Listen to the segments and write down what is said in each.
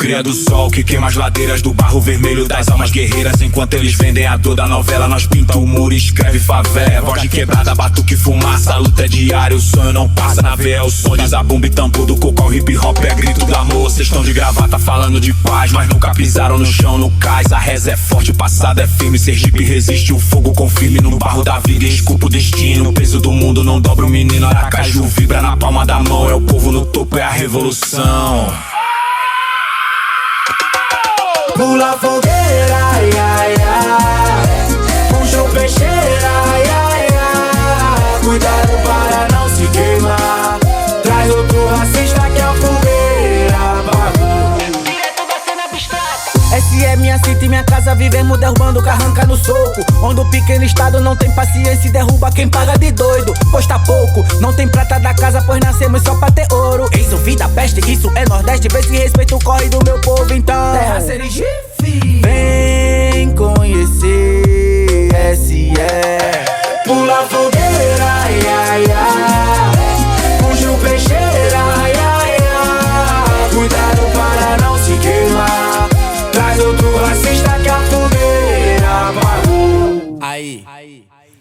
cria do sol que queima as ladeiras do barro vermelho das almas guerreiras. Enquanto eles vendem a dor da novela, nós pinta o muro e escreve favela. Voz de quebrada, batuque, fumaça, a luta é diária, o sonho não passa. Na veia é o som de zabumba e tambor do coco ao hip hop é grito do amor. Cês tão de gravata falando de paz, mas nunca pisaram no chão, no cais. A reza é forte, o passado é firme, Sergipe resiste, o fogo confirme no barro da vida, esculpa o destino. O peso do mundo não dobra o menino, Aracaju vibra na palma da mão. É o povo no topo, é a revolução. Pula fogueira, ai, ai, ai. Puxa o peixeira, ai, ai, ai. Cuidado para não se queimar. Traz outro racista que é a fogueira, bagulho. Direto da cena abstrata. Essa é minha cita e minha casa, vivemos derrubando carranca no soco. Onde o pequeno estado não tem paciência e derruba quem paga de doido. Pois tá pouco, não tem prata da casa, pois nascemos só pra ter ouro. Eis o fim da peste, isso é Nordeste, vê se respeita o corre do meu povo então. Terra Sergipe, vem conhecer SE. Pula fogueira, ai, ai, ai. Puxa o peixeira, ai, ai, ai. Cuidado para não se queimar. Traz outro racista que a fogueira apagou. Aí,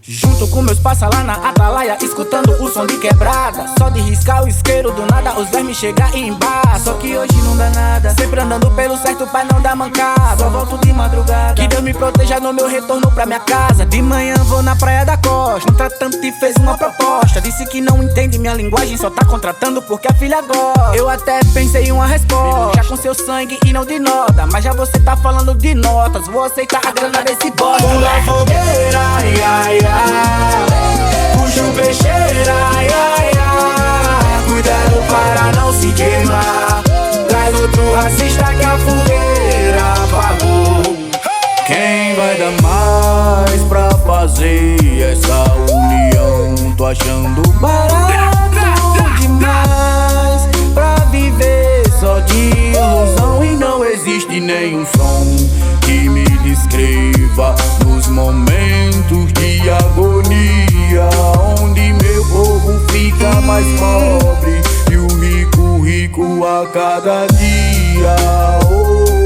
junto com meus passa lá na atalaia, escutando o som de quebrada. Só de riscar o isqueiro do nada, os vermes chegar e embaixo. Só que hoje não dá nada, sempre andando pelo certo pra não dar mancada. Só volto de madrugada, que Deus me proteja no meu retorno pra minha casa. De manhã vou na praia da costa, um tratante fez uma proposta. Disse que não entende minha linguagem, só tá contratando porque a filha gosta. Eu até pensei em uma resposta, já com seu sangue e não de nota. Mas já você tá falando de notas, vou aceitar a grana desse bosta. Pula fogueira, ai, ai, ai. Puxa o peixeira, ai, ai, ai. Cuidado para não se queimar. Traz outro racista que a fogueira apagou. Quem vai dar mais pra fazer essa união? Tô achando barato demais pra viver só de ilusão. E não existe nenhum som que me descreva nos momentos de agonia, onde meu povo fica mais pobre e o rico a cada dia. Oh.